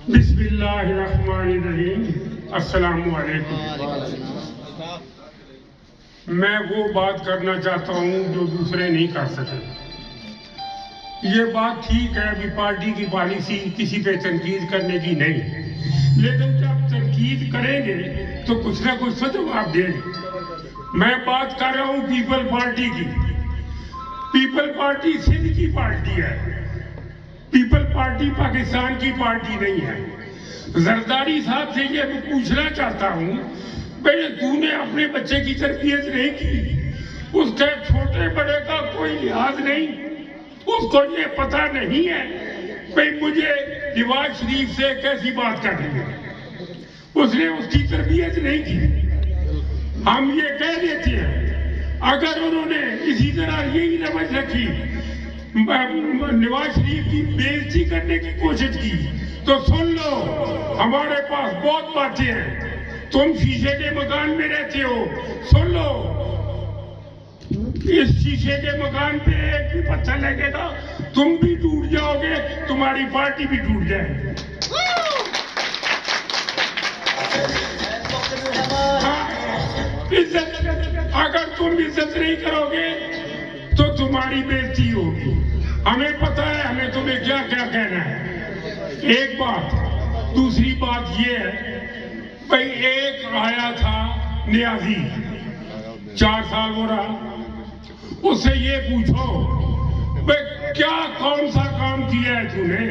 بسم اللہ الرحمن الرحیم. السلام علیکم. میں وہ بات کرنا چاہتا ہوں جو دوسرے نہیں کر سکے. یہ بات ٹھیک ہے ابھی پارٹی کی پالیسی کسی پہ تنقید کرنے کی نہیں، لیکن جب تنقید کریں گے تو کچھ نہ کچھ تو جواب دیں گے. میں بات کر رہا ہوں پیپل پارٹی کی. پیپل پارٹی سندھ کی پارٹی ہے، پیپل پارٹی پاکستان کی پارٹی نہیں ہے. زرداری صاحب سے یہ پوچھنا چاہتا ہوں، بھئی تو نے اپنے بچے کی تربیت نہیں کی، اس کے چھوٹے بڑے کا کوئی لحاظ نہیں، اس کو یہ پتہ نہیں ہے بھئی مجھے نواز شریف سے کیسی بات کرنی ہے. اس نے اس کی تربیت نہیں کی. ہم یہ کہہ دیتے ہیں اگر انہوں نے اسی طرح یہی روش رکھی، نواز شریف کی بےعزتی کرنے کی کوشش کی، تو سن لو ہمارے پاس بہت باتیں ہیں. تم شیشے کے مکان میں رہتے ہو، سن لو اس شیشے کے مکان پہ ایک بھی پتھر لگے گا تم بھی ٹوٹ جاؤ گے، تمہاری پارٹی بھی ٹوٹ جائے گی. عزت اگر تم عزت نہیں کرو گے تو تمہاری بےعزتی ہوگی. ہمیں پتہ ہے ہمیں تمہیں کیا کیا کہنا ہے. ایک بات. دوسری بات یہ ہے بھئی ایک آیا تھا نیازی، 4 سال ہو رہا، اس سے یہ پوچھو بھئی کیا کون سا کام کیا ہے تو نے؟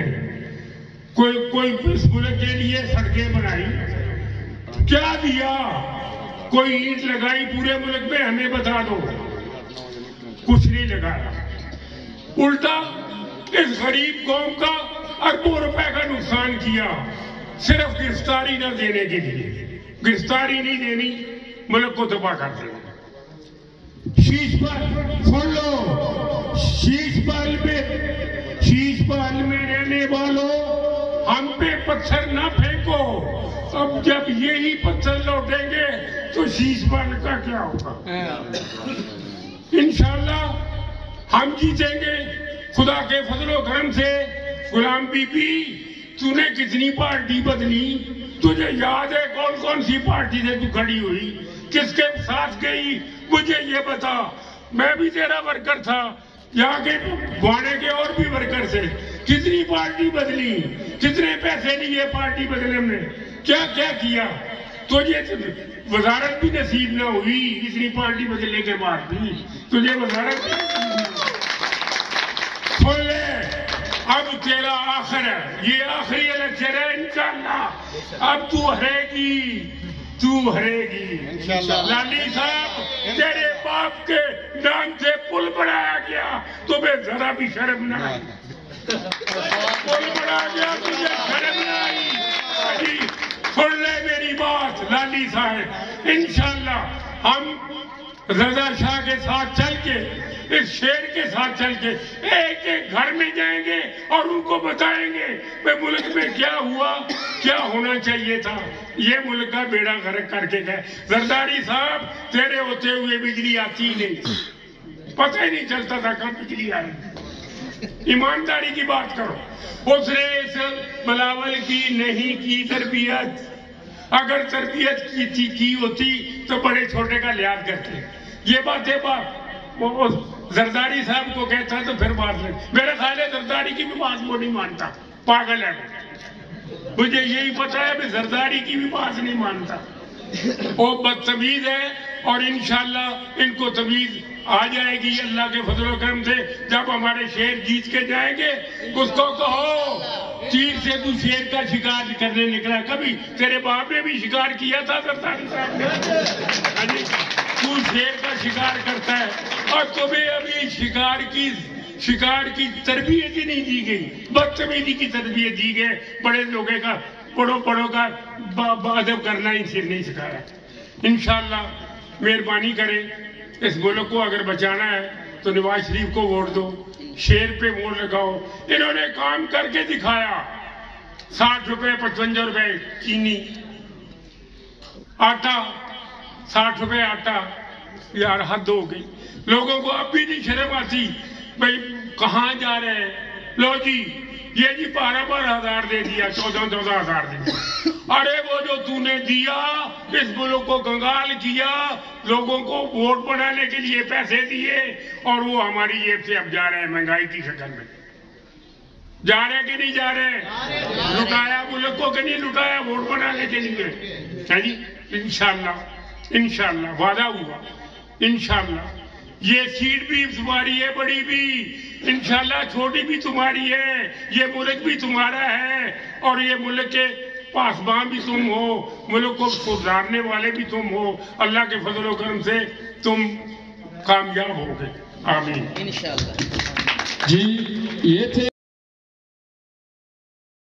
کوئی اس ملک کے لیے سڑکیں بنائی؟ کیا دیا؟ کوئی اینٹ لگائی پورے ملک میں؟ ہمیں بتا دو. کچھ نہیں لگایا. الٹا اس غریب قوم کا اربوں روپے کا نقصان کیا صرف گرفتاری نہ دینے کے لیے. گرفتاری نہیں دینی، ملک کو تباہ کر دینا. شیش پال سن لو، شیش پال میں رہنے والوں ہم پہ پتھر نہ پھینکو. اب جب یہی پتھر لوٹیں گے تو شیش پال کا کیا ہوگا؟ انشاءاللہ ہم جیتیں گے خدا کے فضل و کرم سے. غلام بی بی تو نے کتنی پارٹی بدلی؟ تجھے یاد ہے کون کون سی پارٹی سے تو کھڑی ہوئی؟ کس کے ساتھ گئی؟ مجھے یہ بتا. میں بھی تیرا ورکر تھا، یہاں کے گوانے کے اور بھی ورکر سے. کتنی پارٹی بدلی؟ کتنے پیسے لیے پارٹی بدلنے میں؟ کیا کیا کیا؟ تجھے وزارت بھی نصیب نہ ہوئی اتنی پارٹی بدلنے کے بعد بھی. تجھے وزارت بھی سن لے، اب تیرا آخر ہے، یہ آخری الیکشن ہے. انشاءاللہ اب تو ہرے گی. لالی صاحب تیرے باپ کے نام سے پل بنایا گیا، تمہیں ذرا بھی شرم نہ آئی. پل بنایا گیا تجھے شرم نہ آئی. سن لے میری بات لالی صاحب، انشاءاللہ ہم رضا شاہ کے ساتھ چل کے، اس شیر کے ساتھ چل کے ایک ایک گھر میں جائیں گے اور ان کو بتائیں گے کہ ملک میں کیا ہوا، کیا ہونا چاہیے تھا. یہ ملک کا بیڑا غرق کر کے گئے. زرداری صاحب تیرے ہوتے ہوئے بجلی آتی نہیں، پتہ ہی نہیں چلتا تھا کب بجلی آئی. ایمانداری کی بات کرو. اس نے اس بلاول کی نہیں کی تربیت. اگر تربیت کی ہوتی تو بڑے چھوٹے کا لحاظ کرتے. یہ باتیں وہ زرداری صاحب کو کہتا تو پھر بات نہیں. میرا خیال ہے زرداری کی بھی بات وہ نہیں مانتا، پاگل ہے. مجھے یہی پتا ہے کہ زرداری کی بھی بات نہیں مانتا. وہ بدتمیز ہے اور انشاءاللہ ان کو تمیز آ جائے گی اللہ کے فضل و کرم سے. جب ہمارے شیر جیت کے جائیں گے اس کو کہو تیر سے تو شیر کا شکار کرنے نکلا. کبھی تیرے باپ نے بھی شکار کیا تھا زرداری صاحب نے؟ تو شیر کا شکار کرتا ہے اور تمہیں ابھی شکار کی تربیت ہی نہیں دی گئی. بدتمیزی کی تربیت دی گئی. بڑوں کا ادب کرنا ہی نہیں سکھایا. انشاءاللہ مہربانی کریں، اس ملک کو اگر بچانا ہے تو نواز شریف کو ووٹ دو، شیر پہ ووٹ لگاؤ. انہوں نے کام کر کے دکھایا. 60 روپے 55 روپے چینی، آٹا 60 روپے آٹا. یار حد ہو گئی. لوگوں کو اب بھی نہیں شرم آتی. بھئی کہاں جا رہے ہیں؟ لو جی یہ جی 12,000 دے دیا، 14,000 دے دیا۔ ارے وہ جو تو نے دیا اس ملک کو کنگال کیا، لوگوں کو ووٹ بنانے کے لیے پیسے دیے، اور وہ ہماری جیب سے اب جا رہے ہیں مہنگائی کی شکل میں۔ جا رہے کہ نہیں جا رہے؟ لٹایا ملک کو کہ نہیں لٹایا ووٹ بنانے کے لیے؟ ہے جی انشاءاللہ وعدہ ہوا، انشاءاللہ یہ سیٹ بھی تمہاری ہے، بڑی بھی انشاءاللہ، چھوٹی بھی تمہاری ہے، یہ ملک بھی تمہارا ہے، اور یہ ملک کے پاسبان بھی تم ہو، ملک کو سدھارنے والے بھی تم ہو۔ اللہ کے فضل و کرم سے تم کامیاب ہوگے، آمین۔ انشاءاللہ جی یہ تھے